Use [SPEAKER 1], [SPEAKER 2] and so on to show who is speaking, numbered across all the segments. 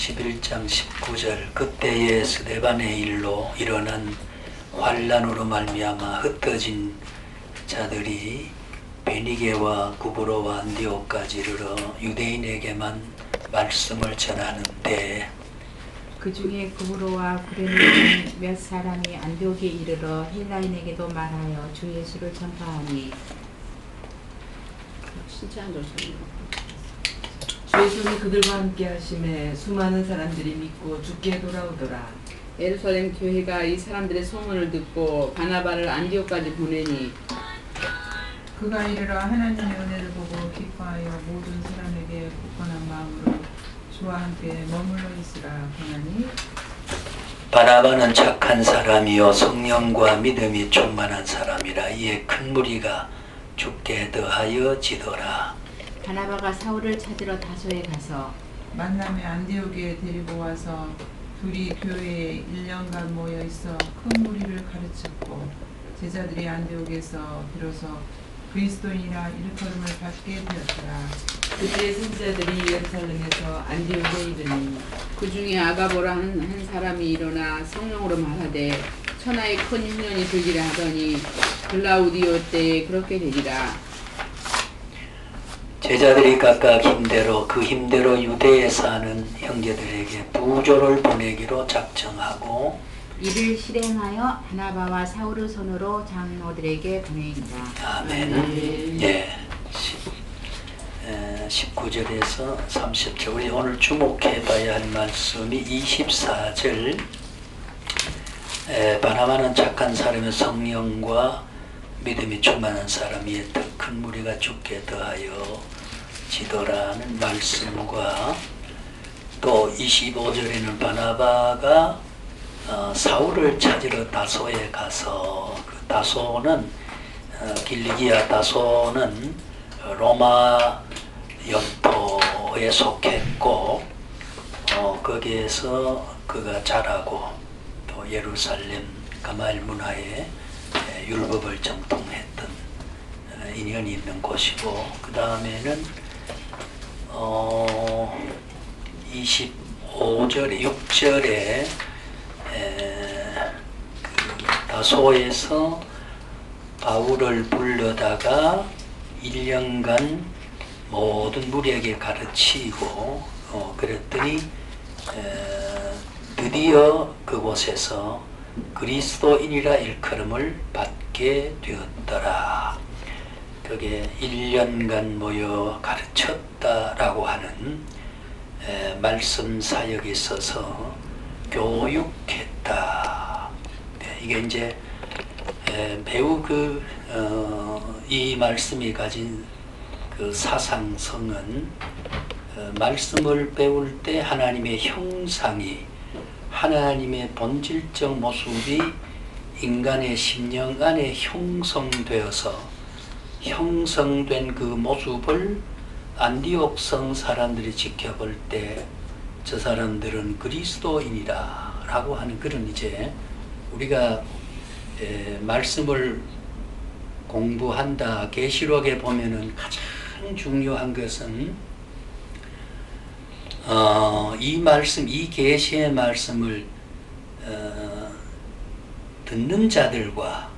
[SPEAKER 1] 11장 19절 그때의 스데반의 일로 일어난 환란으로 말미암아 흩어진 자들이 베니게와 구브로와 안디옥까지 이르러 유대인에게만 말씀을 전하는데
[SPEAKER 2] 그 중에 구브로와 구레네 몇 사람이 안디옥에 이르러 헬라인에게도 말하여 주 예수를 전파하니
[SPEAKER 3] 진짜 안 좋습니다.
[SPEAKER 4] 주 예수는 그들과 함께 하심에 수많은 사람들이 믿고 주께 돌아오더라.
[SPEAKER 3] 예루살렘 교회가 이 사람들의 소문을 듣고 바나바를 안디옥까지 보내니
[SPEAKER 5] 그가 이르러 하나님의 은혜를 보고 기뻐하여 모든 사람에게 굳건한 마음으로 주와 함께 머물러 있으라 하나니
[SPEAKER 1] 바나바는 착한 사람이요 성령과 믿음이 충만한 사람이라 이에 큰 무리가 죽게 더하여 지더라.
[SPEAKER 2] 바나바가 사울을 찾으러 다소에 가서
[SPEAKER 5] 만남에 안디옥에 데리고 와서 둘이 교회에 1년간 모여 있어 큰 무리를 가르쳤고 제자들이 안디옥에서 비로소 그리스도인이라 일컬음을 받게 되었더라.
[SPEAKER 4] 그때 선지자들이 예루살렘에서 안디옥에 이르니
[SPEAKER 3] 그 중에 아가보라 한 사람이 일어나 성령으로 말하되 천하의 큰 흉년이 들기를 하더니 글라우디오 때에 그렇게 되리라.
[SPEAKER 1] 제자들이 각각 그 힘대로 유대에 사는 형제들에게 부조를 보내기로 작정하고
[SPEAKER 2] 이를 실행하여 바나바와 사울의 손으로 장로들에게 보내니라.
[SPEAKER 1] 아멘. 예. 19절에서 30절 우리 오늘 주목해 봐야 할 말씀이 24절 바나바는 착한 사람의 성령과 믿음이 충만한 사람이 더 큰 무리가 죽게 더하여 지더라는 말씀과 또 25절에는 바나바가 사울을 찾으러 다소에 가서 그 다소는 길리기아 다소는 로마 영토에 속했고 거기에서 그가 자라고 또 예루살렘 가마일 문화에 율법을 정통했던 인연이 있는 곳이고 그 다음에는 25절에 6절에 다소에서 바울을 불러다가 1년간 모든 무리에게 가르치고 그랬더니 드디어 그곳에서 그리스도인이라 일컬음을 받게 되었더라. 그게 1년간 모여 가르쳤다라고 하는 말씀 사역에 있어서 교육했다. 이게 이제 매우 이 말씀이 가진 그 사상성은 말씀을 배울 때 하나님의 형상이 하나님의 본질적 모습이 인간의 심령 안에 형성된 그 모습을 안디옥성 사람들이 지켜볼 때 저 사람들은 그리스도인이다 라고 하는 그런 이제 우리가 말씀을 공부한다 계시록에 보면은 가장 중요한 것은 이 계시의 말씀을 듣는 자들과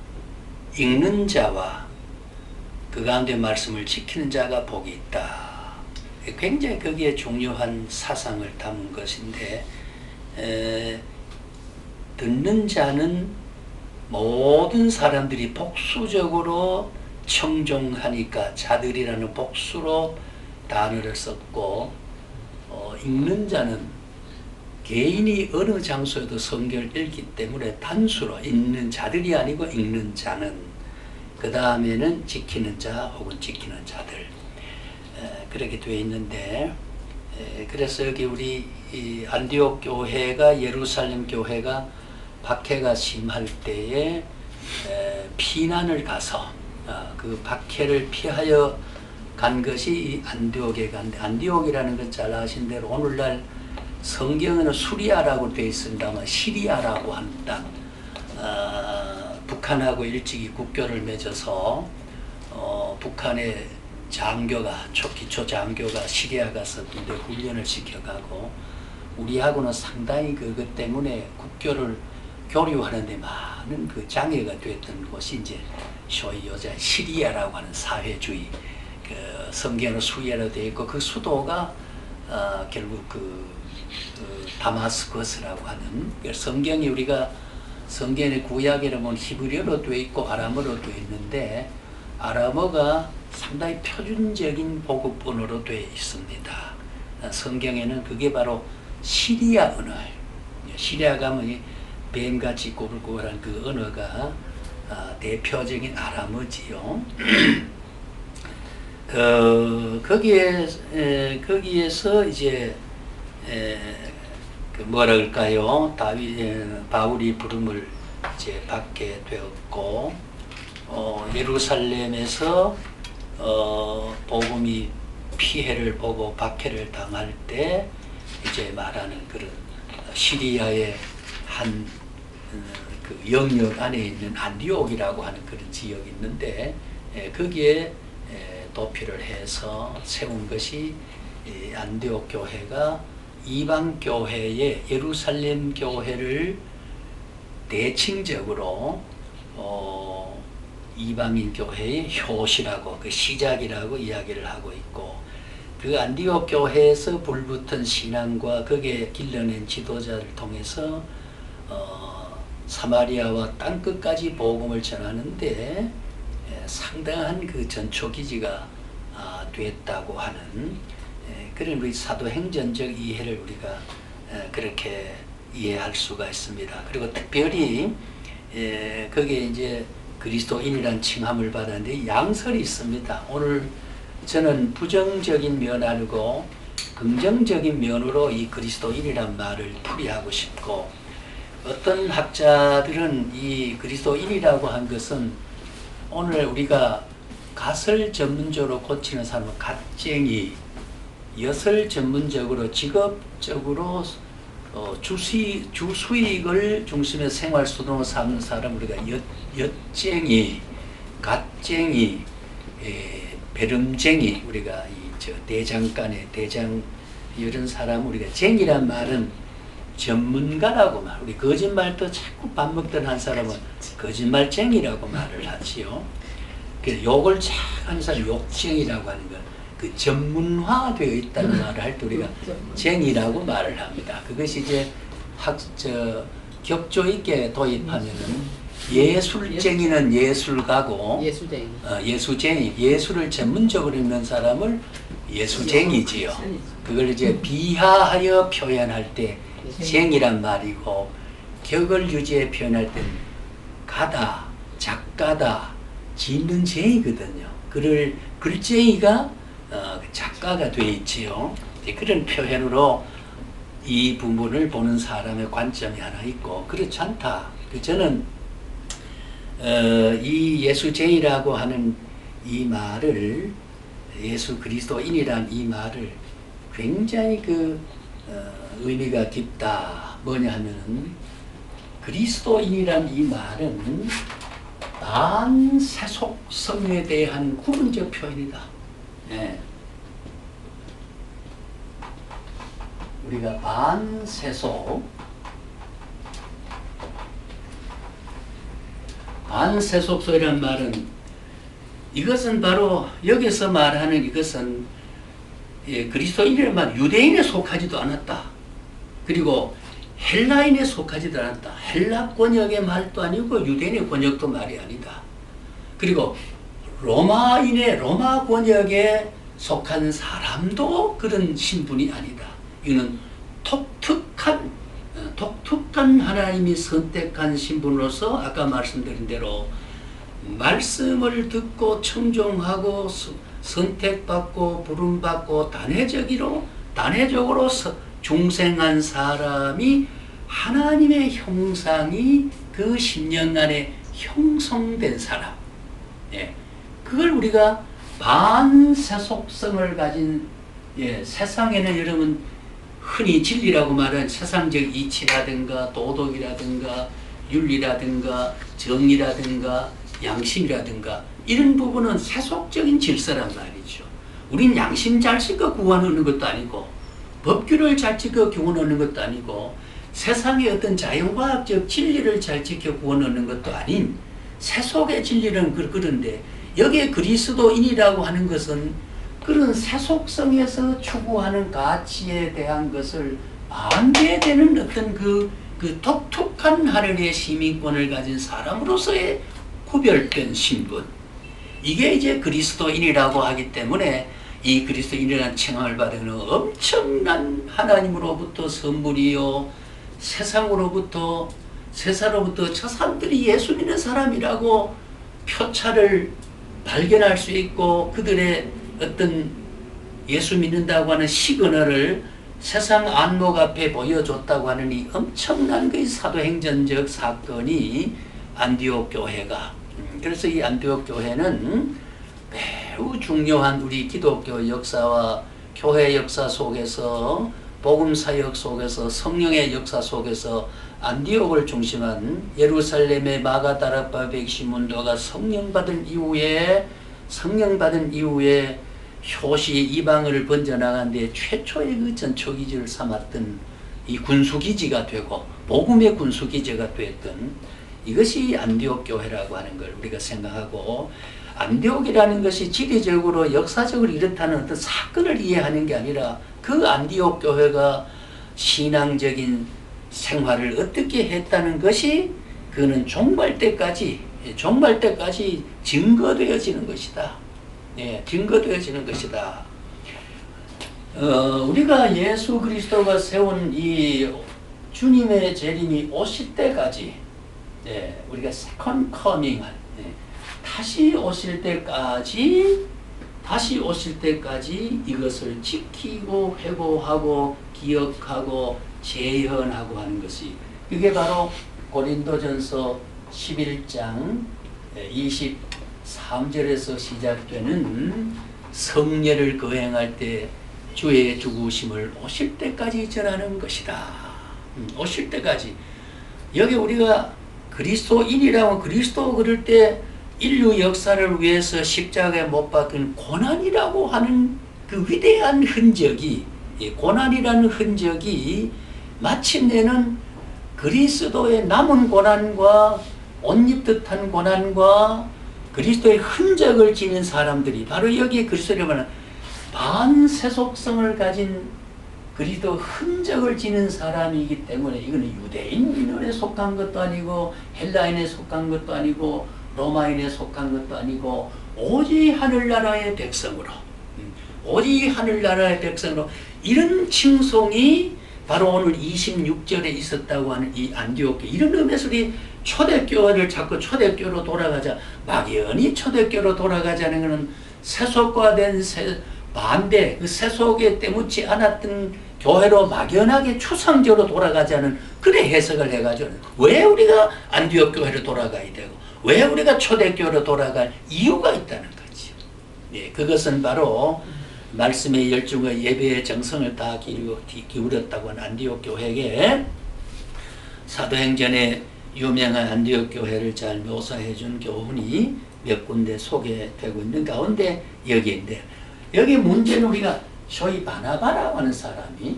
[SPEAKER 1] 읽는 자와 그 가운데 말씀을 지키는 자가 복이 있다. 굉장히 거기에 중요한 사상을 담은 것인데 듣는 자는 모든 사람들이 복수적으로 청종하니까 자들이라는 복수로 단어를 썼고 읽는 자는 개인이 어느 장소에도 성경을 읽기 때문에 단수로 읽는 자들이 아니고 읽는 자는 그 다음에는 지키는 자 혹은 지키는 자들 그렇게 되어 있는데 그래서 여기 우리 이 안디옥 교회가 예루살렘 교회가 박해가 심할 때에 피난을 가서 그 박해를 피하여 간 것이 이 안디옥에 간데 안디옥이라는 건 잘 아신 대로 오늘날 성경에는 수리아라고 되어 있습니다만 시리아라고 하는 땅 북한하고 일찍이 국교를 맺어서 북한의 장교가 기초 장교가 시리아 가서 군대 훈련을 시켜가고 우리하고는 상당히 그것 때문에 국교를 교류하는데 많은 그 장애가 됐던 곳이 이제 소위 요새 시리아라고 하는 사회주의 그 성경으로 수예로 되어 있고 그 수도가 결국 그 다마스커스라고 하는 성경이 우리가 성경의 구약에는 보면 히브리어로 되어 있고 아람어로 되어 있는데 아람어가 상당히 표준적인 보급 언어로 되어 있습니다. 성경에는 그게 바로 시리아 언어예요. 시리아 가면 뱀같이 꼬불꼬불한 그 언어가 대표적인 아람어지요. 거기에서 이제 그 뭐라 그럴까요? 바울이 부름을 이제 받게 되었고, 예루살렘에서 복음이 피해를 보고 박해를 당할 때 이제 말하는 그런 시리아의 한 그 영역 안에 있는 안디옥이라고 하는 그런 지역이 있는데 거기에 도피를 해서 세운 것이 안디옥 교회가 이방 교회의 예루살렘 교회를 대칭적으로 이방인 교회의 효시라고 그 시작이라고 이야기를 하고 있고 그 안디옥 교회에서 불붙은 신앙과 거기에 길러낸 지도자를 통해서 사마리아와 땅끝까지 복음을 전하는데 상당한 그 전초기지가 됐다고 하는 그런 우리 사도행전적 이해를 우리가 그렇게 이해할 수가 있습니다. 그리고 특별히 거기에 이제 그리스도인이란 칭함을 받았는데 양설이 있습니다. 오늘 저는 부정적인 면 아니고 긍정적인 면으로 이 그리스도인이란 말을 풀이하고 싶고 어떤 학자들은 이 그리스도인이라고 한 것은 오늘 우리가 갓을 전문적으로 고치는 사람은 갓쟁이, 엿을 전문적으로 직업적으로 주수익을 중심에 생활 수단으로 삼는 사람 우리가 엿쟁이, 갓쟁이, 배름쟁이 우리가 대장간의 대장 이런 사람 우리가 쟁이란 말은 전문가라고 말. 우리 거짓말도 자꾸 밥 먹던 한 사람은 거짓말쟁이라고 말을 하지요. 그래서 욕을 잘 하는 사람 욕쟁이라고 하는 것. 그 전문화되어 있다는 말을 할 때 우리가 쟁이라고 말을 합니다. 그것이 이제 격조 있게 도입하면은 예술쟁이는 예술가고 예수쟁이 예술을 전문적으로 읽는 사람을 예수쟁이지요. 그걸 이제 비하하여 표현할 때 쟁이란 말이고 격을 유지해 표현할 땐 가다, 작가다, 짓는 쟁이거든요. 그를 글쟁이가 작가가 되어 있지요. 그런 표현으로 이 부분을 보는 사람의 관점이 하나 있고 그렇지 않다. 저는 이 예수쟁이라고 하는 이 말을 예수 그리스도인이란 이 말을 굉장히 의미가 깊다. 뭐냐 하면은 그리스도인이란 이 말은 반세속성에 대한 구분적 표현이다. 예. 우리가 반세속성이란 말은 이것은 바로 여기서 말하는 이것은 그리스도인이란 말 유대인에 속하지도 않았다. 그리고 헬라인에 속하지도 않았다. 헬라 권역의 말도 아니고 유대인의 권역도 말이 아니다. 그리고 로마 권역에 속한 사람도 그런 신분이 아니다. 이는 독특한 하나님이 선택한 신분으로서 아까 말씀드린 대로 말씀을 듣고 청종하고 선택받고 부름받고 단회적으로 중생한 사람이 하나님의 형상이 그 10년 안에 형성된 사람. 예. 그걸 우리가 반세속성을 가진 세상에는 여러분 흔히 진리라고 말하는 세상적 이치라든가 도덕이라든가 윤리라든가 정의라든가 양심이라든가 이런 부분은 세속적인 질서란 말이죠. 우린 양심 잘 씻고 구원하는 것도 아니고 법규를 잘 지켜 구원 얻는 것도 아니고 세상의 어떤 자연과학적 진리를 잘 지켜 구원 얻는 것도 아닌 세속의 진리는 그런데 여기에 그리스도인이라고 하는 것은 그런 세속성에서 추구하는 가치에 대한 것을 반대되는 어떤 그 독특한 하늘의 시민권을 가진 사람으로서의 구별된 신분, 이게 이제 그리스도인이라고 하기 때문에 이 그리스도인이라는 칭함을 받은 엄청난 하나님으로부터 선물이요, 세상으로부터 저 사람들이 예수 믿는 사람이라고 표차를 발견할 수 있고 그들의 어떤 예수 믿는다고 하는 시그널을 세상 안목 앞에 보여줬다고 하는 이 엄청난 그 사도행전적 사건이 안디옥 교회가, 그래서 이 안디옥 교회는 매우 중요한 우리 기독교 역사와 교회 역사 속에서 복음 사역 속에서 성령의 역사 속에서 안디옥을 중심한 예루살렘의 마가다락바 백시문도가 성령 받은 이후에 효시 이방을 번져나간 데 최초의 그 전초기지를 삼았던 이 군수기지가 되고 복음의 군수기지가 되었던 이것이 안디옥 교회라고 하는 걸 우리가 생각하고, 안디옥이라는 것이 지리적으로 역사적으로 이렇다는 어떤 사건을 이해하는 게 아니라 그 안디옥 교회가 신앙적인 생활을 어떻게 했다는 것이 그는 종말 때까지 증거되어지는 것이다. 예, 증거되어지는 것이다. 우리가 예수 그리스도가 세운 이 주님의 재림이 오실 때까지, 예, 우리가 세컨 커밍, 다시 오실 때까지 이것을 지키고 회고하고 기억하고 재현하고 하는 것이, 그게 바로 고린도전서 11장 23절에서 시작되는 성례를 거행할 때 주의 죽으심을 오실 때까지 전하는 것이다. 오실 때까지. 여기 우리가 그리스도인이라고, 그리스도 그럴 때 인류 역사를 위해서 십자가에 못 박힌 고난이라고 하는 그 위대한 흔적이, 고난이라는 흔적이 마침내는 그리스도의 남은 고난과 옷 입듯한 고난과 그리스도의 흔적을 지닌 사람들이 바로 여기에 그리스도를 말하는 반세속성을 가진 그리스도 흔적을 지닌 사람이기 때문에 이거는 유대인에 속한 것도 아니고 헬라인에 속한 것도 아니고 로마인에 속한 것도 아니고 오직 하늘나라의 백성으로, 이런 칭송이 바로 오늘 26절에 있었다고 하는 이 안디옥 교회, 이런 의미에서 우리 초대교회를 자꾸 초대교회로 돌아가자, 막연히 초대교회로 돌아가자는 것은 세속화된 반대, 그 세속에 때묻지 않았던 교회로 막연하게 추상적으로 돌아가자는 그래 해석을 해가지고 왜 우리가 안디옥 교회로 돌아가야 되고 왜 우리가 초대교회로 돌아갈 이유가 있다는 거죠. 예, 그것은 바로 말씀의 열중과 예배의 정성을 다 기울였다고 하는 안디옥 교회에 사도행전에 유명한 안디옥 교회를 잘 묘사해 준 교훈이 몇 군데 소개되고 있는 가운데 여기인데, 여기 문제는 우리가 소위 바나바라고 하는 사람이,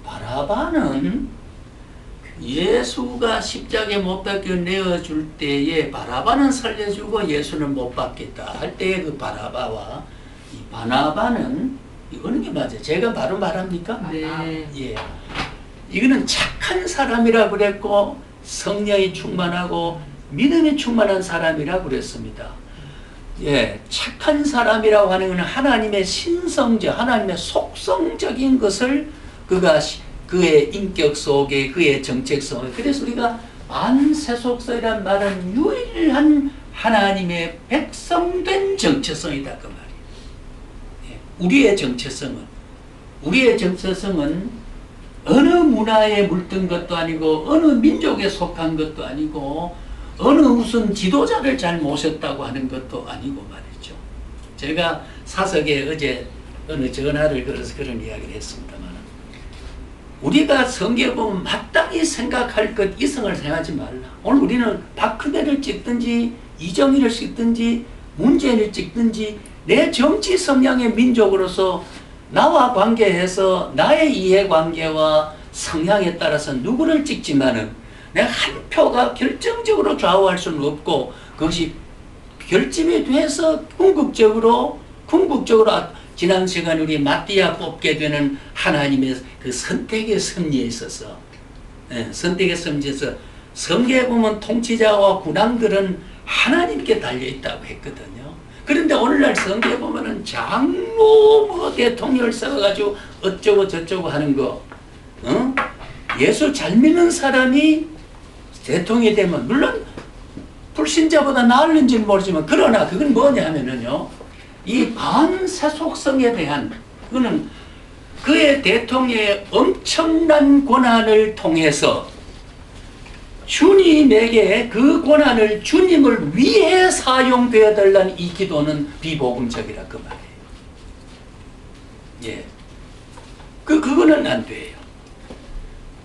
[SPEAKER 1] 바나바는 예수가 십자가에 못 박혀 내어줄 때에 바나바는 살려주고 예수는 못 받겠다 할 때의 그 바나바와 이 바나바는 어느 게 맞아요? 제가 바로 말합니까?
[SPEAKER 3] 네.
[SPEAKER 1] 예. 이거는 착한 사람이라고 그랬고 성령이 충만하고 믿음이 충만한 사람이라고 그랬습니다. 예, 착한 사람이라고 하는 것은 하나님의 신성적, 하나님의 속성적인 것을 그의 인격 속에, 그의 정책 속에, 그래서 우리가 반세속성이란 말은 유일한 하나님의 백성된 정체성이다 그 말이에요. 예, 우리의 정체성은 어느 문화에 물든 것도 아니고 어느 민족에 속한 것도 아니고 어느 무슨 지도자를 잘 모셨다고 하는 것도 아니고 말이죠. 제가 사석에 어제 어느 전화를 걸어서 그런 이야기를 했습니다만, 우리가 성경을 보면 마땅히 생각할 것 이성을 생각하지 말라. 오늘 우리는 박근혜를 찍든지 이정희를 찍든지 문제를 찍든지 내 정치 성향의 민족으로서 나와 관계해서 나의 이해관계와 성향에 따라서 누구를 찍지만은 내가 한 표가 결정적으로 좌우할 수는 없고 그것이 결집이 돼서 궁극적으로 지난 시간 우리 마띠아 뽑게 되는 하나님의 그 선택의 섭리에 있어서 선택의 섭리에서 성경에 보면 통치자와 군왕들은 하나님께 달려있다고 했거든요. 그런데 오늘날 성경에 보면은 장로 뭐 대통령을 세워가지고 어쩌고 저쩌고 하는 거 예수 잘 믿는 사람이 대통령이 되면 물론 불신자보다 나을는지 모르지만 그러나 그건 뭐냐 하면은요 이 반세속성에 대한 그거는 그의 대통령의 엄청난 권한을 통해서 주님에게 그 권한을 주님을 위해 사용되어 달라는 이 기도는 비복음적이라 그 말이에요. 예. 그거는 안 돼요.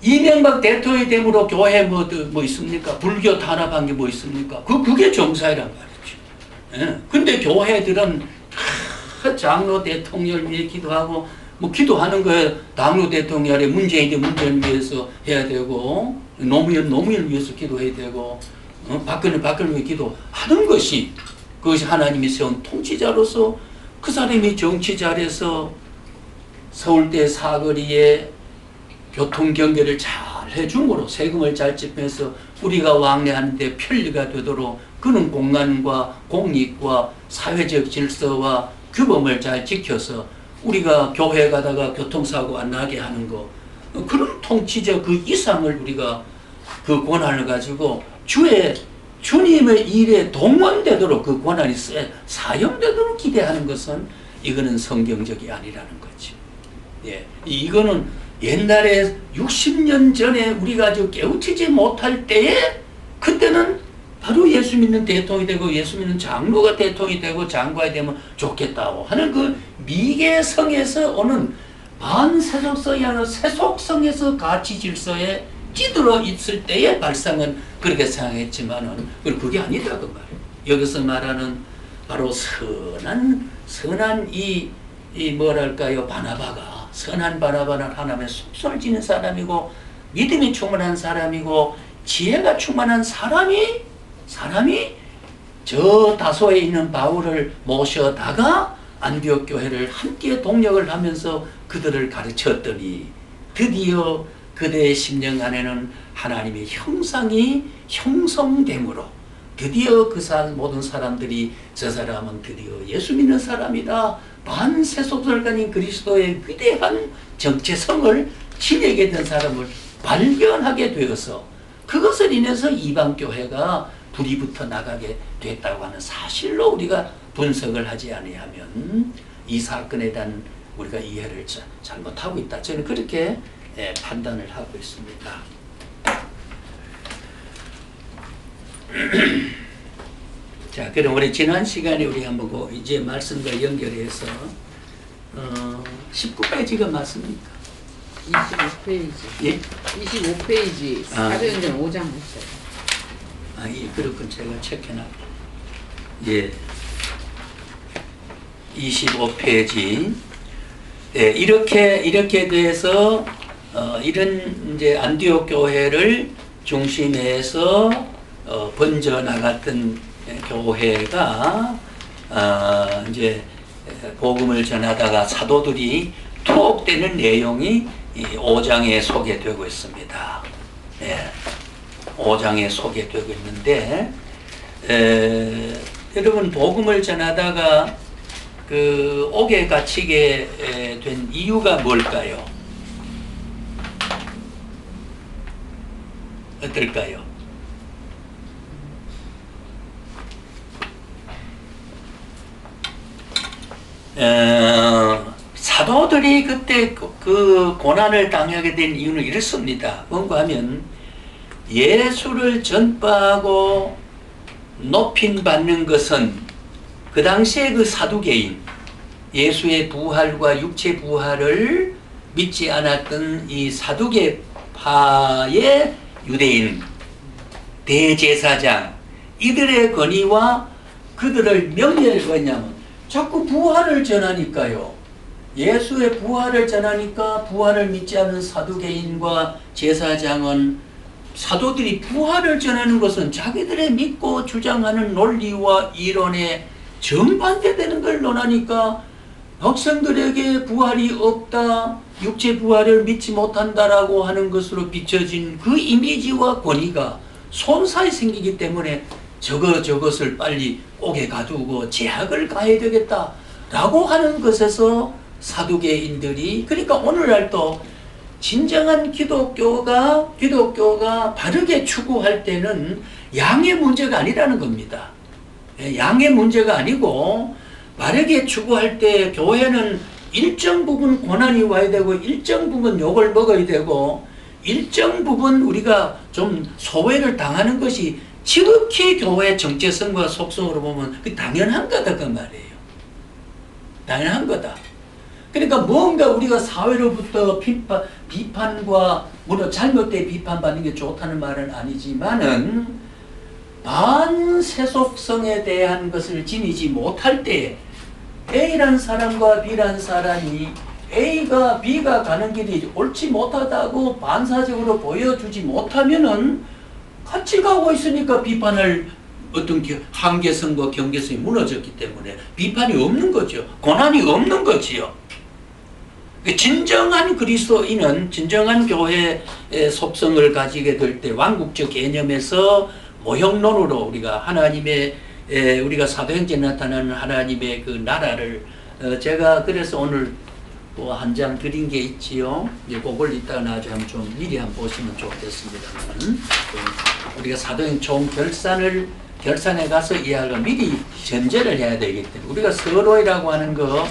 [SPEAKER 1] 이명박 대통령이 됨으로 교회 뭐 있습니까? 불교 탄압한 게 뭐 있습니까? 그게 정사이란 말이죠. 예. 근데 교회들은 장로 대통령을 위해 기도하고 뭐 기도하는 거에 당로 대통령이 문재인을 위해서 해야 되고 노무현을 위해서 기도해야 되고 박근혜를 위해 기도하는 것이 그것이 하나님이 세운 통치자로서 그 사람이 정치 잘해서 서울대 사거리에 교통 경계를 잘 해줌으로 세금을 잘 집해서 우리가 왕래하는데 편리가 되도록 그런 공간과 공익과 사회적 질서와 규범을 잘 지켜서 우리가 교회 가다가 교통사고 안 나게 하는 거 그런 통치자 그 이상을 우리가 그 권한을 가지고 주님의 일에 동원되도록 그 권한이 사용되도록 기대하는 것은 이거는 성경적이 아니라는 거지. 예, 이거는 옛날에 60년 전에 우리가 아주 깨우치지 못할 때에 그때는 바로 예수 믿는 대통령이 되고 예수 믿는 장로가 대통령이 되고 장관이 되면 좋겠다고 하는 그 미개성에서 오는 반세속성이나 세속성에서 가치 질서에 찌들어 있을 때의 발상은 그렇게 생각했지만은 그게 아니다 그 말이에요. 여기서 말하는 바로 선한 이 뭐랄까요 바나바가 선한 바나바는 하나님의 속성을 지닌 사람이고 믿음이 충만한 사람이고 지혜가 충만한 사람이 저 다소에 있는 바울을 모셔다가 안디옥 교회를 함께 동력을 하면서 그들을 가르쳤더니 드디어 그대의 심령 안에는 하나님의 형상이 형성됨으로 드디어 모든 사람들이 저 사람은 드디어 예수 믿는 사람이다. 반세속을 가진 그리스도의 위대한 정체성을 지니게 된 사람을 발견하게 되어서 그것을 인해서 이방교회가 불이 붙어 나가게 됐다고 하는 사실로 우리가 분석을 하지 아니하면 이 사건에 대한 우리가 이해를 잘못하고 있다. 저는 그렇게 판단을 하고 있습니다. 자, 그럼 우리 지난 시간에 우리 한번 이제 말씀과 연결해서 19페이지가 맞습니까?
[SPEAKER 3] 25페이지.
[SPEAKER 1] 예?
[SPEAKER 3] 25페이지. 사도행전 5장 했어요.
[SPEAKER 1] 예, 그렇군. 제가 체크해놨. 예. 25페이지. 예, 이렇게 돼서, 이런 이제 안디옥 교회를 중심해서, 번져나갔던 교회가, 이제, 복음을 전하다가 사도들이 투옥되는 내용이 이 5장에 소개되고 있습니다. 예. 5장에 소개되고 있는데 여러분 복음을 전하다가 그 옥에 갇히게 된 이유가 뭘까요? 어떨까요? 사도들이 그때 그 고난을 당하게 된 이유는 이렇습니다. 뭔가 하면 예수를 전파하고 높임받는 것은 그 당시에 그 사두개인 예수의 부활과 육체 부활을 믿지 않았던 이 사두개파의 유대인 대제사장 이들의 권위와 그들을 명예를 뭐냐면 자꾸 부활을 전하니까요. 예수의 부활을 전하니까 부활을 믿지 않는 사두개인과 제사장은 사도들이 부활을 전하는 것은 자기들의 믿고 주장하는 논리와 이론에 정반대되는 걸 논하니까 백성들에게 부활이 없다, 육체 부활을 믿지 못한다라고 하는 것으로 비춰진 그 이미지와 권위가 손상이 생기기 때문에 저것을 빨리 옥에 가두고 제약을 가해야 되겠다라고 하는 것에서 사두개인들이, 그러니까 오늘날도 진정한 기독교가 바르게 추구할 때는 양의 문제가 아니라는 겁니다. 양의 문제가 아니고 바르게 추구할 때 교회는 일정 부분 고난이 와야 되고 일정 부분 욕을 먹어야 되고 일정 부분 우리가 좀 소외를 당하는 것이 지극히 교회의 정체성과 속성으로 보면 그 당연한 거다 그 말이에요. 당연한 거다. 그러니까 뭔가 우리가 사회로부터 비판과 물론 잘못된 비판받는 게 좋다는 말은 아니지만은 반세속성에 대한 것을 지니지 못할 때 A란 사람과 B란 사람이 A가 B가 가는 길이 옳지 못하다고 반사적으로 보여주지 못하면은 같이 가고 있으니까 비판할 어떤 한계성과 경계성이 무너졌기 때문에 비판이 없는 거죠. 고난이 없는 거지요. 진정한 그리스도인은 진정한 교회의 속성을 가지게 될 때 왕국적 개념에서 모형론으로 우리가 하나님의 우리가 사도행전에 나타나는 하나님의 그 나라를 제가 그래서 오늘 또 한 장 드린 게 있지요. 그걸 이따가 나중에 좀 미리 한번 보시면 좋겠습니다만 우리가 사도행 총 결산에 가서 이해하려면 미리 전제를 해야 되기 때문에 우리가 서로이라고 하는 거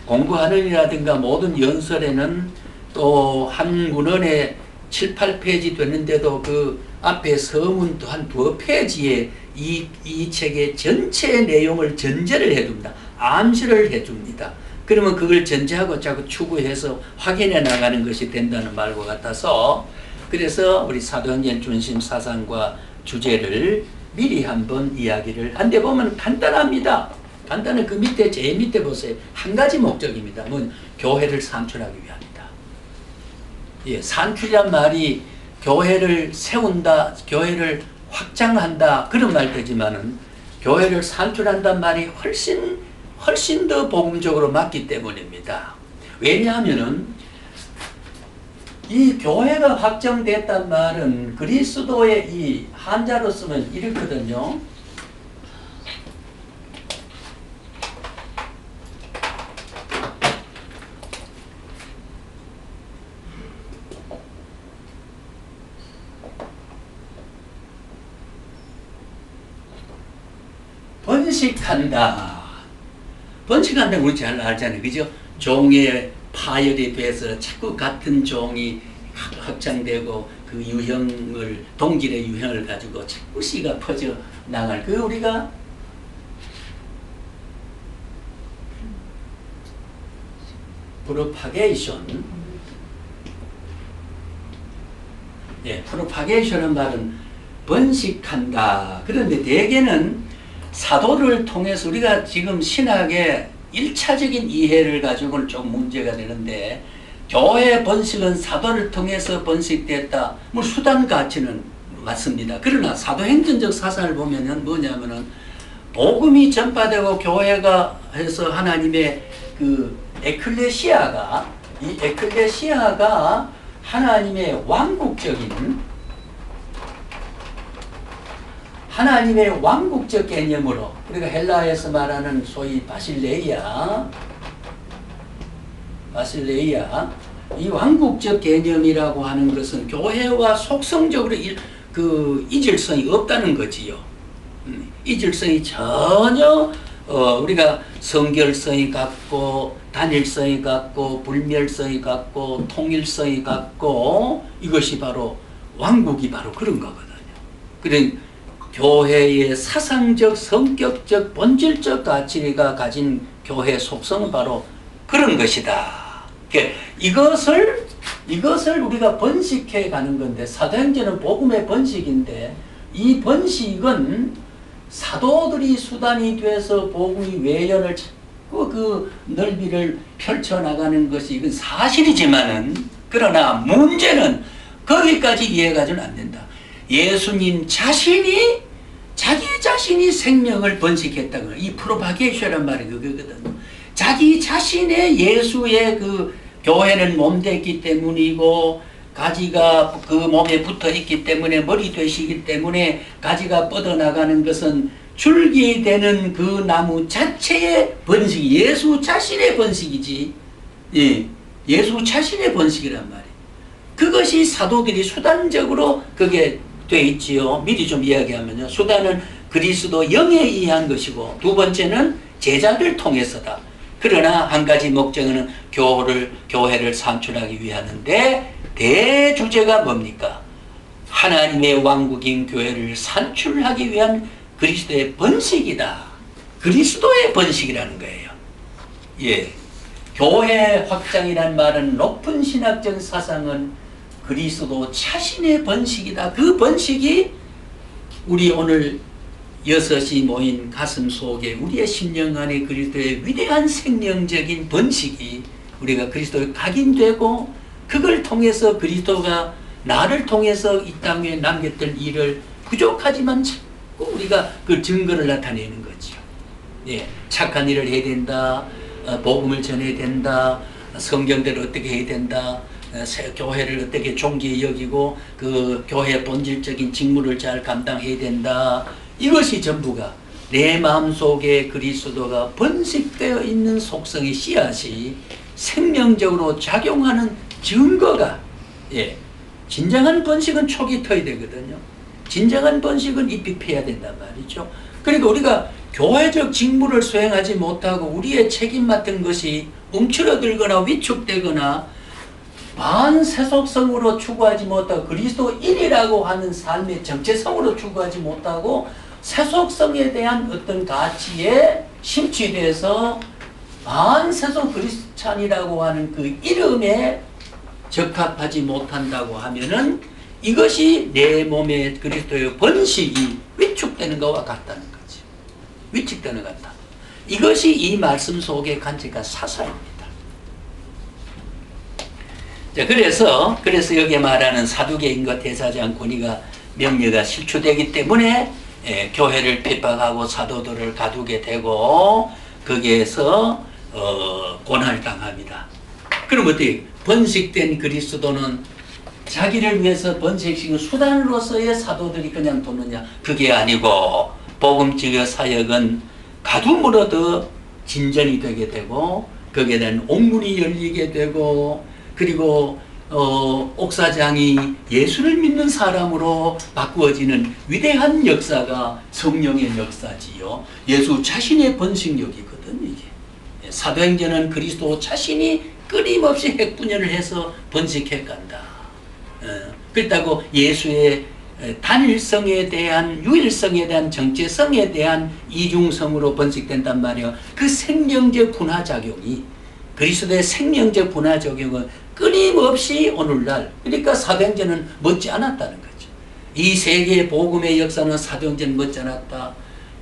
[SPEAKER 1] 공부하느라든가 모든 연설에는 또 한 문헌에 7, 8페이지 됐는데도 그 앞에 서문 또 한 2페이지에 이 책의 전체 내용을 전제를 해둡니다. 암시를 해줍니다. 그러면 그걸 전제하고 자꾸 추구해서 확인해 나가는 것이 된다는 말과 같아서 그래서 우리 사도행전 중심 사상과 주제를 미리 한번 이야기를 한데 보면 간단합니다. 간단한 그 밑에 제일 밑에 보세요. 한 가지 목적입니다. 뭐 교회를 산출하기 위함이다. 예, 산출이란 말이 교회를 세운다, 교회를 확장한다 그런 말 되지만은 교회를 산출한다는 말이 훨씬 더 복음적으로 맞기 때문입니다. 왜냐하면은 이 교회가 확정됐단 말은 그리스도의 이 한자로 쓰면 이렇거든요. 번식한다 우리 잘 알잖아요. 그죠? 종의 파열에 비해서 자꾸 같은 종이 확장되고 그 유형을 동질의 유형을 가지고 자꾸 씨가 퍼져 나갈 그 우리가 프로파게이션 프로파게이션은 말은 번식한다. 그런데 대개는 사도를 통해서 우리가 지금 신학의 1차적인 이해를 가지고는 좀 문제가 되는데 교회 번식은 사도를 통해서 번식됐다. 뭐 수단 가치는 맞습니다. 그러나 사도행전적 사상을 보면은 뭐냐면은 복음이 전파되고 교회가 해서 하나님의 그 에클레시아가 하나님의 왕국적 개념으로 우리가 헬라에서 말하는 소위 바실레이아 이 왕국적 개념이라고 하는 것은 교회와 속성적으로 그 이질성이 없다는 거지요. 이질성이 전혀 우리가 성결성이 같고 단일성이 같고 불멸성이 같고 통일성이 같고 이것이 바로 왕국이 바로 그런 거거든요. 그러니까 교회의 사상적, 성격적, 본질적 가치가 가진 교회 속성은 바로 그런 것이다. 이것을 우리가 번식해 가는 건데 사도행전은 복음의 번식인데 이 번식은 사도들이 수단이 돼서 복음의 외연을 자꾸 그 넓이를 펼쳐나가는 것이 이건 사실이지만은, 그러나 문제는 거기까지 이해가지는 안 된다. 예수님 자신이 자기 자신이 생명을 번식했다고. 이 프로파게이션이란 말이 그거거든요. 자기 자신의 예수의 그 교회는 몸 됐기 때문이고, 가지가 그 몸에 붙어 있기 때문에, 머리 되시기 때문에 가지가 뻗어나가는 것은 줄기 되는 그 나무 자체의 번식이, 예수 자신의 번식이지. 예, 예수 자신의 번식이란 말이에요. 그것이 사도들이 수단적으로 그게 돼 있지요. 미리 좀 이야기하면요. 수단은 그리스도 영에 의한 것이고, 두 번째는 제자들 통해서다. 그러나 한 가지 목적은 교회를 산출하기 위하는데, 대주제가 뭡니까? 하나님의 왕국인 교회를 산출하기 위한 그리스도의 번식이다. 그리스도의 번식이라는 거예요. 예. 교회 확장이란 말은, 높은 신학적 사상은 그리스도 자신의 번식이다. 그 번식이 우리 오늘 여섯이 모인 가슴 속에, 우리의 심령 안에 그리스도의 위대한 생명적인 번식이 우리가 그리스도에 각인되고, 그걸 통해서 그리스도가 나를 통해서 이 땅에 남겼던 일을 부족하지만 자꾸 우리가 그 증거를 나타내는 거죠. 예, 착한 일을 해야 된다. 복음을 전해야 된다. 성경대로 어떻게 해야 된다. 교회를 어떻게 존귀히 여기고 그 교회의 본질적인 직무를 잘 감당해야 된다. 이것이 전부가 내 마음속에 그리스도가 번식되어 있는 속성의 씨앗이 생명적으로 작용하는 증거가, 예, 진정한 번식은 촉이 터야 되거든요. 진정한 번식은 잎이 피어야 된단 말이죠. 그러니까 우리가 교회적 직무를 수행하지 못하고 우리의 책임 맡은 것이 움츠러들거나 위축되거나 반세속성으로 추구하지 못하고 그리스도인이라고 하는 삶의 정체성으로 추구하지 못하고 세속성에 대한 어떤 가치에 심취돼서 반세속 그리스찬이라고 하는 그 이름에 적합하지 못한다고 하면은 이것이 내 몸에 그리스도의 번식이 위축되는 것과 같다는 거지. 위축되는 것 같다. 이것이 이 말씀 속에 간직한 사사입니다. 자, 그래서 여기에 말하는 사두개인과 대사장 권위가 명예가 실추되기 때문에 교회를 핍박하고 사도들을 가두게 되고 거기에서 고난을 당합니다. 그럼 어떻게 번식된 그리스도는 자기를 위해서 번식시킨 수단으로서의 사도들이 그냥 돕느냐? 그게 아니고 복음직의 사역은 가둠으로 더 진전이 되게 되고 거기에 대한 옥문이 열리게 되고 그리고 옥사장이 예수를 믿는 사람으로 바꾸어지는 위대한 역사가 성령의 역사지요. 예수 자신의 번식력이거든 이게. 사도행전은 그리스도 자신이 끊임없이 핵분열을 해서 번식해 간다. 그렇다고 예수의 단일성에 대한 유일성에 대한 정체성에 대한 이중성으로 번식된단 말이에요. 그 생명적 분화작용이 그리스도의 생명적 분화작용은 끊임없이 오늘날 그러니까 사도행전은 멎지 않았다는 거죠. 이 세계의 복음의 역사는 사도행전 멎지 않았다.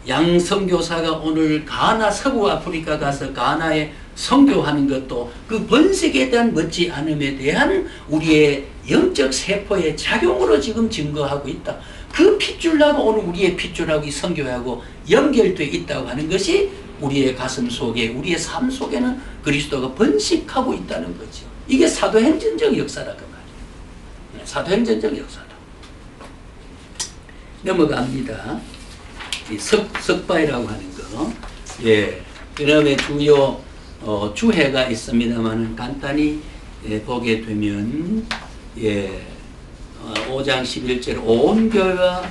[SPEAKER 1] 양 선교사가 오늘 가나 서부 아프리카 가서 가나에 선교하는 것도 그 번식에 대한 멎지 않음에 대한 우리의 영적 세포의 작용으로 지금 증거하고 있다. 그 핏줄하고 오늘 우리의 핏줄하고 선교하고 연결되어 있다고 하는 것이 우리의 가슴 속에 우리의 삶 속에는 그리스도가 번식하고 있다는 거죠. 이게 사도행전적 역사라고 말이에요. 사도행전적 역사다. 넘어갑니다. 이 석바이라고 하는 거. 예. 그다음에 주요 주해가 있습니다만은 간단히 보게 되면 5장 11절 온 교회가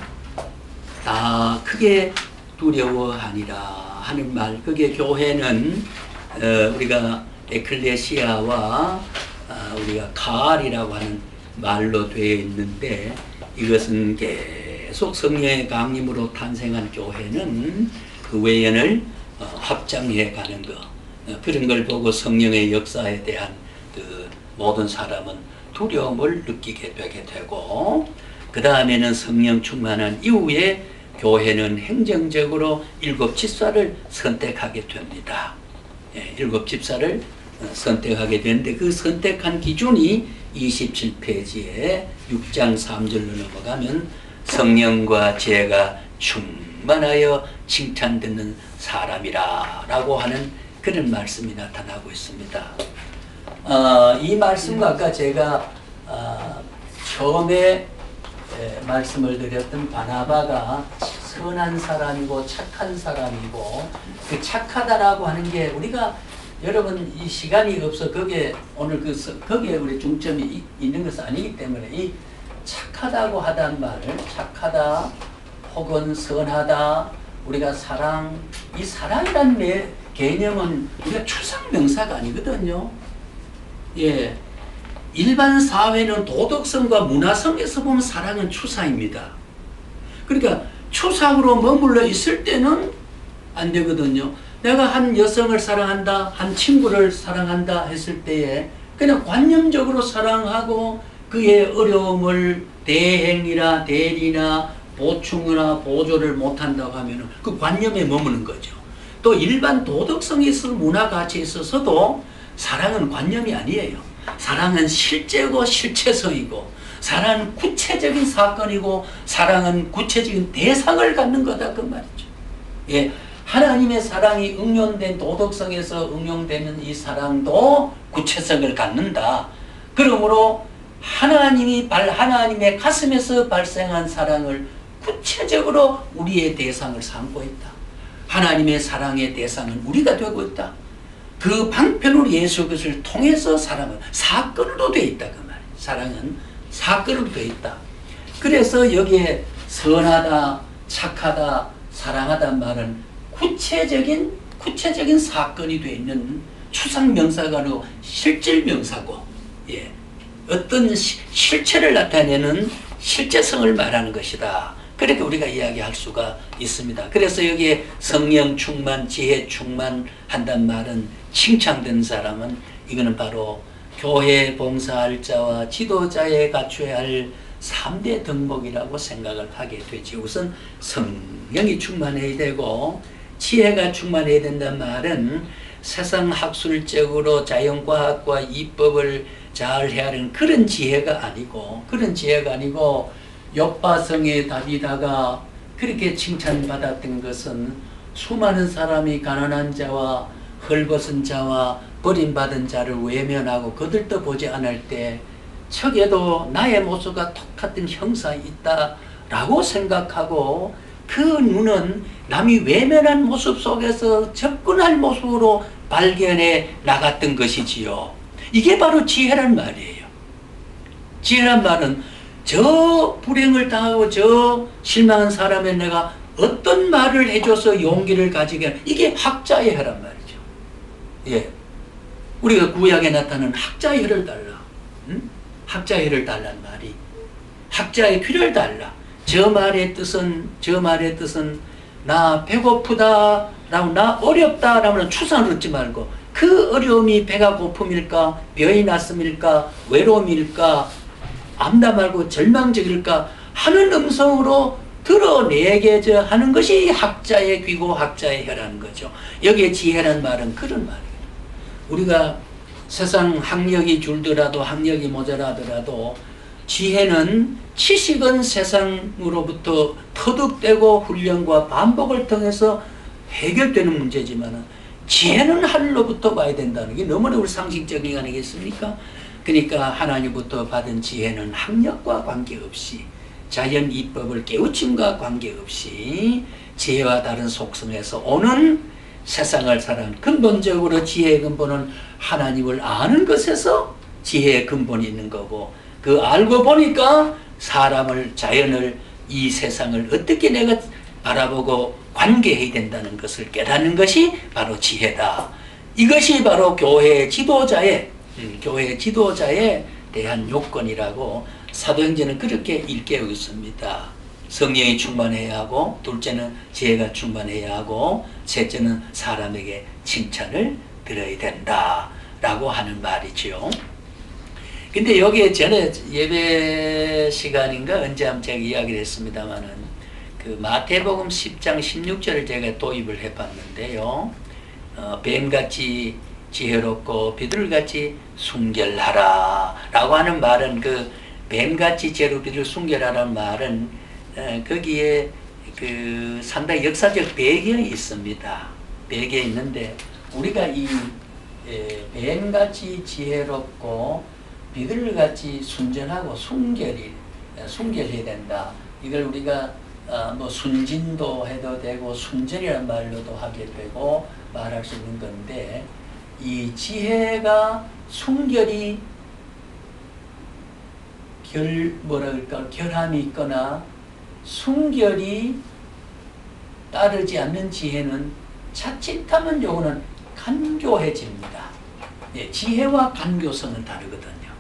[SPEAKER 1] 다 크게 두려워하니라 하는 말. 그게 교회는 우리가 에클레시아와 우리가 가알이라고 하는 말로 되어 있는데 이것은 계속 성령의 강림으로 탄생한 교회는 그 외연을 확장해 가는 것 그런 걸 보고 성령의 역사에 대한 그 모든 사람은 두려움을 느끼게 되게 되고 그 다음에는 성령 충만한 이후에 교회는 행정적으로 7집사를 선택하게 됩니다. 예, 7집사를 선택하게 되는데 그 선택한 기준이 27페이지에 6장 3절로 넘어가면 성령과 지혜가 충만하여 칭찬듣는 사람이라 라고 하는 그런 말씀이 나타나고 있습니다. 이 말씀과 아까 제가 처음에 말씀을 드렸던 바나바가 선한 사람이고 착한 사람이고 그 착하다라고 하는 게 우리가 여러분 이 시간이 없어 거기에 오늘 거기에 우리 중점이 있는 것은 아니기 때문에 이 착하다고 하다는 말을 착하다 혹은 선하다 우리가 사랑 이 사랑이라는 개념은 우리가 추상명사가 아니거든요. 예. 일반 사회는 도덕성과 문화성에서 보면 사랑은 추상입니다. 그러니까 추상으로 머물러 있을 때는 안 되거든요. 내가 한 여성을 사랑한다, 한 친구를 사랑한다 했을 때에 그냥 관념적으로 사랑하고 그의 어려움을 대행이나 대리나 보충이나 보조를 못한다고 하면 그 관념에 머무는 거죠. 또 일반 도덕성에 있어서 문화 가치에 있어서도 사랑은 관념이 아니에요. 사랑은 실제고 실체성이고 사랑은 구체적인 사건이고 사랑은 구체적인 대상을 갖는 거다 그 말이죠. 예, 하나님의 사랑이 응용된 도덕성에서 응용되는 이 사랑도 구체성을 갖는다. 그러므로 하나님의 가슴에서 발생한 사랑을 구체적으로 우리의 대상을 삼고 있다. 하나님의 사랑의 대상은 우리가 되고 있다. 그 방편으로 예수 그리스도를 통해서 사랑은 사건으로 되어 있다 그 말. 사랑은 사건으로 되어 있다. 그래서 여기에 선하다, 착하다, 사랑하다는 말은 구체적인 사건이 되어 있는 추상명사가 아니고 실질명사고, 예, 어떤 실체를 나타내는 실제성을 말하는 것이다. 그렇게 우리가 이야기할 수가 있습니다. 그래서 여기에 성령 충만, 지혜 충만한단 말은 칭찬된 사람은 이거는 바로 교회 봉사할 자와 지도자에 갖춰야 할 3대 덕목이라고 생각을 하게 되지. 우선 성령이 충만해야 되고 지혜가 충만해야 된다는 말은 세상 학술적으로 자연과학과 이법을 잘 헤아리는 그런 지혜가 아니고 욥바성의 다비다가 그렇게 칭찬받았던 것은 수많은 사람이 가난한 자와 헐벗은 자와 버림받은 자를 외면하고 거들떠 보지 않을 때 척에도 나의 모습과 똑같은 형상이 있다라고 생각하고 그 눈은 남이 외면한 모습 속에서 접근할 모습으로 발견해 나갔던 것이지요. 이게 바로 지혜란 말이에요. 지혜란 말은 저 불행을 당하고 저 실망한 사람에 내가 어떤 말을 해줘서 용기를 가지게 하는 이게 학자의 혀란 말이죠. 예, 우리가 구약에 나타나는 학자의 혀를 달라. 학자의 혀를 달라는 말이 학자의 귀를 달라. 저 말의 뜻은 나 배고프다 라고 나 어렵다 라면 추상을 얻지 말고 그 어려움이 배가 고픔일까 뼈이 났음일까 외로움일까 암다 말고 절망적일까 하는 음성으로 드러내게 하는 것이 학자의 귀고 학자의 혀라는 거죠. 여기에 지혜란 말은 그런 말이에요. 우리가 세상 학력이 줄더라도 학력이 모자라더라도 지혜는 지식은 세상으로부터 터득되고 훈련과 반복을 통해서 해결되는 문제지만 지혜는 하늘로부터 와야 된다는 게 너무나 우리 상식적인 게 아니겠습니까? 그러니까 하나님부터 받은 지혜는 학력과 관계없이 자연 이법을 깨우침과 관계없이 지혜와 다른 속성에서 오는 세상을 사는 근본적으로 지혜의 근본은 하나님을 아는 것에서 지혜의 근본이 있는 거고 그 알고 보니까 사람을 자연을 이 세상을 어떻게 내가 바라보고 관계해야 된다는 것을 깨닫는 것이 바로 지혜다. 이것이 바로 교회 지도자에 대한 요건이라고 사도행전은 그렇게 일깨우고 있습니다. 성령이 충만해야 하고 둘째는 지혜가 충만해야 하고 셋째는 사람에게 칭찬을 들어야 된다라고 하는 말이죠. 근데 여기에 전에 예배 시간인가 언제 한번 제가 이야기를 했습니다마는 그 마태복음 10장 16절을 제가 도입을 해봤는데요. 뱀같이 지혜롭고 비둘같이 순결하라 라고 하는 말은 그 뱀같이 지혜롭고 비둘 순결하라는 말은 거기에 그 상당히 역사적 배경이 있습니다. 배경이 있는데 우리가 이 뱀같이 지혜롭고 비둘같이 순전하고 순결해야 된다. 이걸 우리가 뭐 순진도 해도 되고 순전이라는 말로도 하게 되고 말할 수 있는 건데 이 지혜가 순결이 결함이 있거나 순결이 따르지 않는 지혜는 자칫하면 요거는 간교해집니다. 예, 지혜와 간교성은 다르거든요.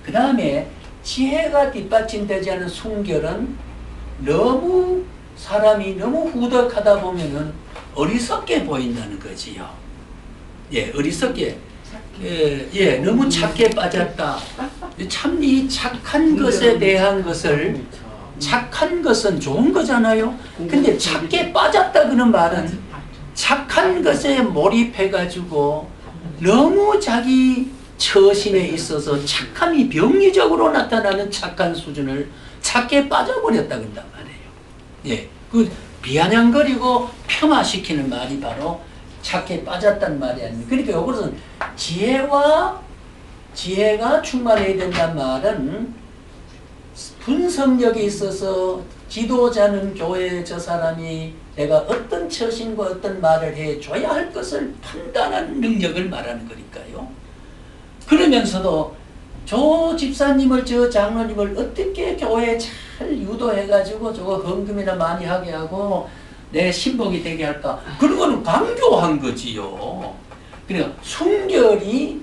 [SPEAKER 1] 그 다음에 지혜가 뒷받침되지 않은 순결은 너무 사람이 너무 후덕하다 보면은 어리석게 보인다는 거지요. 예, 어리석게. 예, 너무 착해 빠졌다. 참 이 착한 것에 대한 것을 착한 것은 좋은 거잖아요. 근데 착해 빠졌다 그는 말은 착한 것에 몰입해가지고 너무 자기 처신에 있어서 착함이 병리적으로 나타나는 착한 수준을 착해 빠져버렸다 그런단 말이에요. 예, 그 비아냥거리고 폄하시키는 말이 바로 착해 빠졌단 말이 아닙니까? 그러니까 이것은 지혜가 충만해야 된단 말은 분석력에 있어서 지도자는 교회에 저 사람이 내가 어떤 처신과 어떤 말을 해줘야 할 것을 판단하는 능력을 말하는 거니까요. 그러면서도 저 집사님을 저 장로님을 어떻게 교회에 잘 유도해가지고 저거 헌금이나 많이 하게 하고 내 신복이 되게 할까? 그런 거는 강조한 거지요. 그러니까 순결이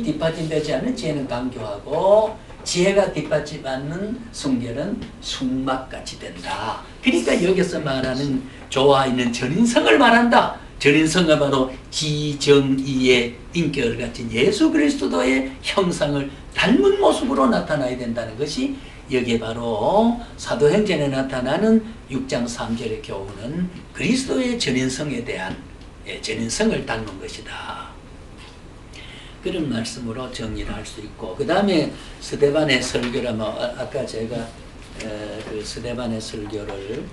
[SPEAKER 1] 뒷받침되지 않는 지혜는 강조하고 지혜가 뒷받침 않는 순결은 숙막같이 된다. 그러니까 여기서 말하는 조화 있는 전인성을 말한다. 전인성은 바로 지정의의 인격을 가진 예수 그리스도의 형상을 닮은 모습으로 나타나야 된다는 것이 여기에 바로 사도행전에 나타나는 6장 3절의 교훈은 그리스도의 전인성에 대한 전인성을 닮은 것이다. 그런 말씀으로 정리를 할 수 있고, 그 다음에 스데반의 설교라면 아까 제가 그 스데반의 설교를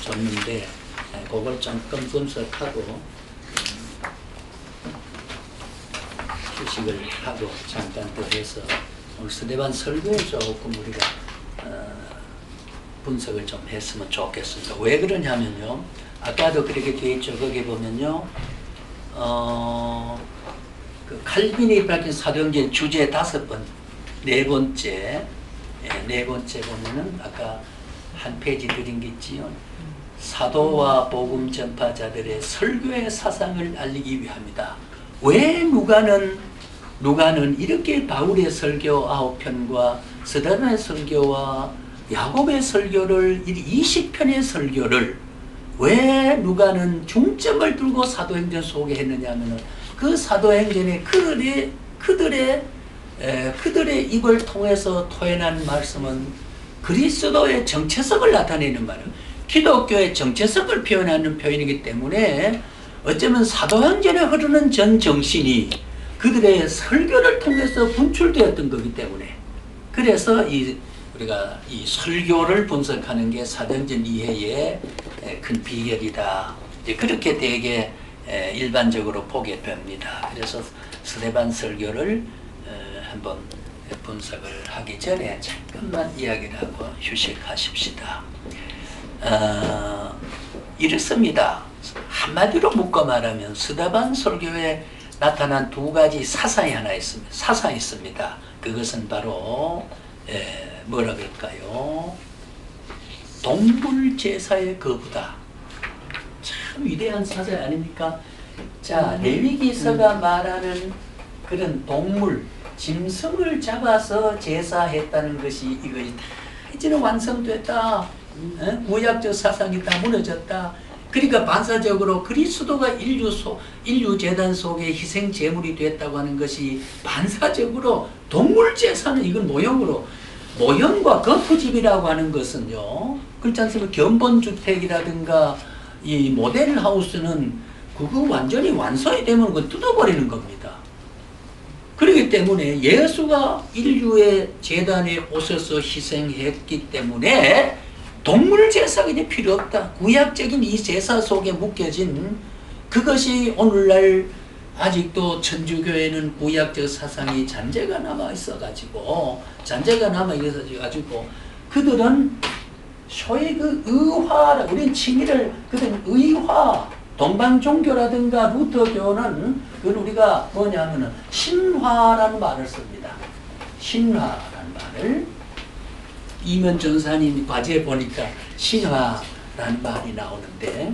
[SPEAKER 1] 줬는데 그걸 조금 분석하고 휴식을 하고 잠깐 더 해서 오늘 스데반 설교에 조금 우리가 분석을 좀 했으면 좋겠습니다. 왜 그러냐면요, 아까도 그렇게 되어 있죠. 거기 보면요, 그 칼빈이 밝힌 사도행전 주제 5번, 네 번째 보면은 아까 한 페이지 드린 게 있지요. 사도와 복음 전파자들의 설교의 사상을 알리기 위함이다. 왜 누가는 이렇게 바울의 설교 9편과 스데반의 설교와 야곱의 설교를 20편의 설교를 왜 누가는 중점을 두고 사도행전 속에 했느냐 하면은 그 사도행전에 그들의 입을 통해서 토해난 말씀은 그리스도의 정체성을 나타내는 말이에요. 기독교의 정체성을 표현하는 표현이기 때문에 어쩌면 사도행전에 흐르는 전 정신이 그들의 설교를 통해서 분출되었던 거기 때문에, 그래서 우리가 이 설교를 분석하는 게 사도행전 이해의 큰 비결이다. 이제 그렇게 되게 일반적으로 보게 됩니다. 그래서 스데반 설교를 한번 분석을 하기 전에 잠깐만 이야기를 하고 휴식하십시다. 이렇습니다. 한마디로 묶어 말하면 스데반 설교에 나타난 두 가지 사상이 하나 있습니다. 사상이 있습니다. 그것은 바로 뭐라 그럴까요? 동물 제사의 거부다. 참 위대한 사상 아닙니까? 자, 레위기서가 말하는 그런 동물, 짐승을 잡아서 제사했다는 것이 이것이 다 이제는 완성됐다. 구약적 사상이 다 무너졌다. 그러니까 반사적으로 그리스도가 인류 재단 속에 희생 제물이 됐다고 하는 것이 반사적으로 동물 제사는 이건 모형으로 모형과 거푸집이라고 하는 것은요, 그렇지 않습니까? 견본주택이라든가 이 모델하우스는 그거 완전히 완성이 되면 그거 뜯어버리는 겁니다. 그렇기 때문에 예수가 인류의 재단에 오셔서 희생했기 때문에 동물 제사가 이제 필요 없다. 구약적인 이 제사 속에 묶여진 그것이 오늘날 아직도 천주교회는 구약적 사상이 잔재가 남아 있어가지고 그들은 소위 그 의화, 우린 칭의를 그들은 의화, 동방 종교라든가 루터교는 그건 우리가 뭐냐면은 신화라는 말을 씁니다. 신화라는 말을 이면 전사님 과제에 보니까 신화라는 말이 나오는데,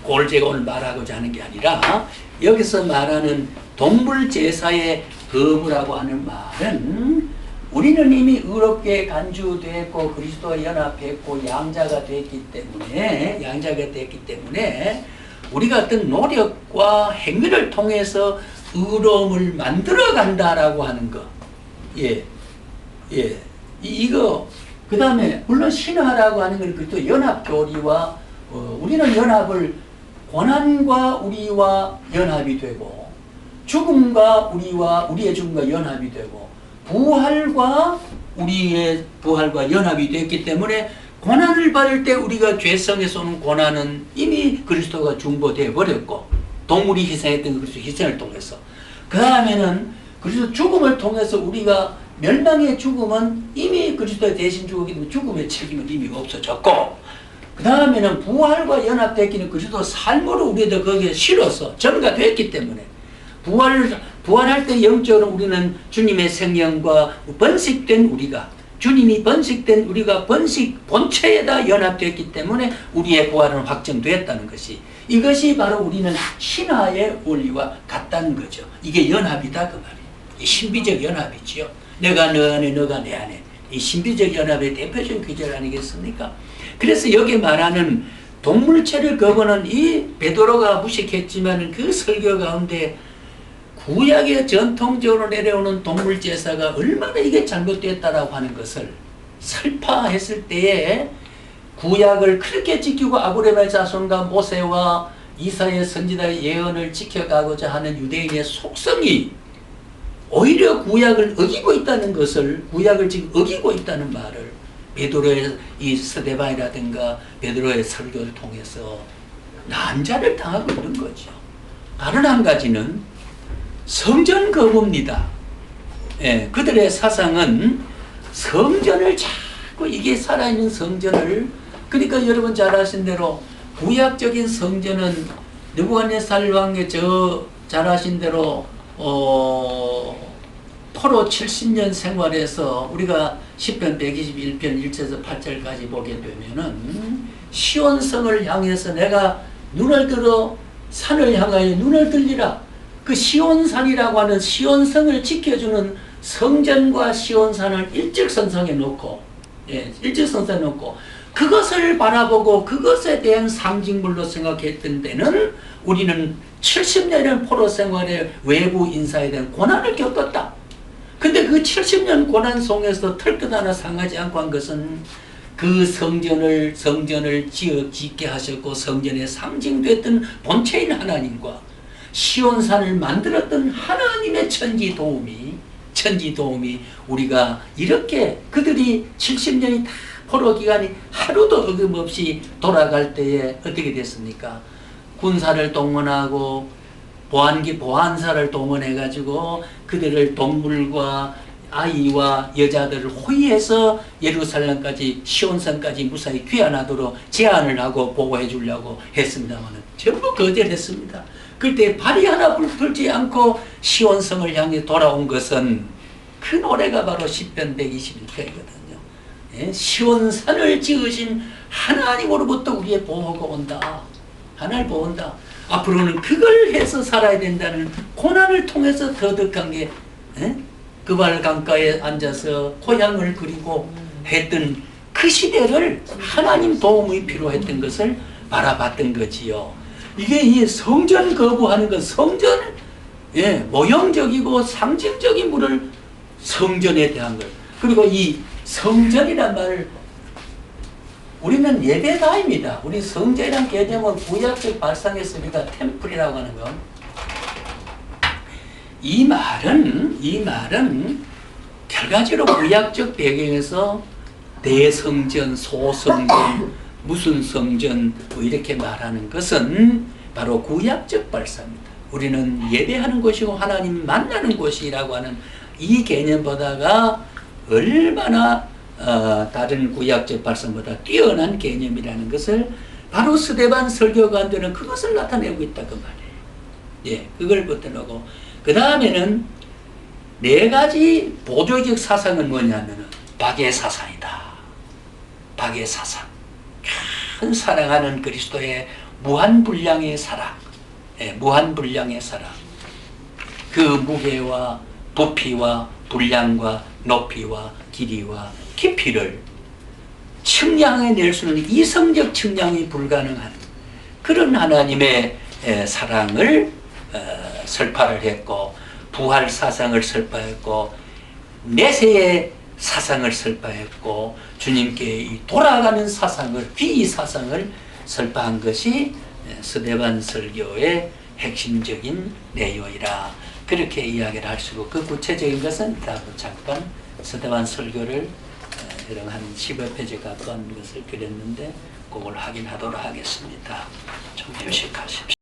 [SPEAKER 1] 그걸 제가 오늘 말하고자 하는 게 아니라 여기서 말하는 동물 제사의 거부라고 하는 말은 우리는 이미 의롭게 간주되었고 그리스도와 연합했고 양자가 됐기 때문에 우리가 어떤 노력과 행위를 통해서 의로움을 만들어 간다라고 하는 거. 이거 그 다음에 물론 신화라고 하는 건 또 연합교리와 우리는 연합을 고난과 우리와 연합이 되고 죽음과 우리의 죽음과 연합이 되고 부활과 우리의 부활과 연합이 됐기 때문에 고난을 받을 때 우리가 죄성에서 오는 고난은 이미 그리스도가 중보되어 버렸고 동물이 희생했던 그리스도 희생을 통해서 그 다음에는 그리스도 죽음을 통해서 우리가 멸망의 죽음은 이미 그리스도의 대신 죽었기 때문에 죽음의 책임은 이미 없어졌고 그 다음에는 부활과 연합됐기는 그리스도 삶으로 우리도 거기에 실어서 전가됐기 때문에 부활할 때 영적으로 우리는 주님의 생명과 번식된 우리가 주님이 번식된 우리가 번식 본체에다 연합됐기 때문에 우리의 부활은 확정됐다는 것이 이것이 바로 우리는 신화의 원리와 같다는 거죠. 이게 연합이다 그 말이에요. 신비적 연합이지요. 내가 너 안에 너가 내 안에 이 신비적 연합의 대표적인 규절 아니겠습니까? 그래서 여기 말하는 동물체를 거부하는 이 베드로가 무식했지만 그 설교 가운데 구약의 전통적으로 내려오는 동물 제사가 얼마나 이게 잘못됐다라고 하는 것을 설파했을 때에 구약을 그렇게 지키고 아브라함의 자손과 모세와 이사야 선지자의 예언을 지켜가고자 하는 유대인의 속성이 오히려 구약을 어기고 있다는 것을 구약을 지금 어기고 있다는 말을 베드로의 이 스데반이라든가 베드로의 설교를 통해서 난자를 당하고 있는 거죠. 다른 한 가지는 성전 거부입니다. 그들의 사상은 성전을 자꾸 이게 살아있는 성전을 그러니까 여러분 잘 아신 대로 구약적인 성전은 느부갓네살 왕의 잘 아신 대로 포로 70년 생활에서 우리가 10편 121편 1절에서 8절까지 보게 되면은 시온성을 향해서 내가 눈을 들어 산을 향하여 눈을 들리라. 그 시온산이라고 하는 시온성을 지켜주는 성전과 시온산을 일직선상에 놓고 그것을 바라보고 그것에 대한 상징물로 생각했던 때는 우리는 70년의 포로 생활의 외부 인사에 대한 고난을 겪었다. 근데 그 70년 고난 속에서 털끝 하나 상하지 않고 한 것은 그 성전을 짓게 하셨고 성전에 상징됐던 본체인 하나님과 시온산을 만들었던 하나님의 천지 도움이 우리가 이렇게 그들이 70년이 다 포로 기간이 하루도 어김없이 돌아갈 때에 어떻게 됐습니까? 군사를 동원하고 보안사를 동원해가지고 그들을 동물과 아이와 여자들을 호위해서 예루살렘까지 시온산까지 무사히 귀환하도록 제안을 하고 보고해 주려고 했습니다만 전부 거절했습니다. 그때 발이 하나 불지 않고 시온성을 향해 돌아온 것은 그 노래가 바로 10편 121편이거든요. 시온산을 지으신 하나님으로부터 우리의 보호가 온다. 하나님 보온다. 앞으로는 그걸 해서 살아야 된다는 고난을 통해서 터득한 게 그발 강가에 앉아서 고향을 그리고 했던 그 시대를 하나님 도움이 필요했던 것을 바라봤던 거지요. 이게 이 성전 거부하는 것, 성전 모형적이고 상징적인 물을 성전에 대한 걸 그리고 이 성전이란 말을 우리는 예배다입니다. 우리 성전이란 개념은 구약적 발상에서 우리가 템플이라고 하는 건 이 말은 결과적으로 구약적 배경에서 대성전, 소성전, 무슨 성전 뭐 이렇게 말하는 것은 바로 구약적 발상입니다. 우리는 예배하는 곳이고 하나님 만나는 곳이라고 하는 이 개념보다가 얼마나 다른 구약적 발상보다 뛰어난 개념이라는 것을 바로 스데반 설교관들은 그것을 나타내고 있다 그 말이에요. 예, 그걸 붙여놓고 그 다음에는 네 가지 보조적 사상은 뭐냐면은 박해 사상이다. 박해 사상. 큰 사랑하는 그리스도의 무한분량의 사랑. 예, 무한분량의 사랑. 그 무게와 부피와 분량과 높이와 길이와 깊이를 측량해낼 수는 이성적 측량이 불가능한 그런 하나님의 사랑을 설파를 했고 부활 사상을 설파했고 내세의 사상을 설파했고 주님께 돌아가는 사상을 귀의 사상을 설파한 것이 스데반 설교의 핵심적인 내용이라 그렇게 이야기를 할 수 있고 그 구체적인 것은 잠깐 스데반 설교를 이런 한 10여 페이지 가까운 것을 그렸는데 그걸 확인하도록 하겠습니다. 좀 휴식하십시오.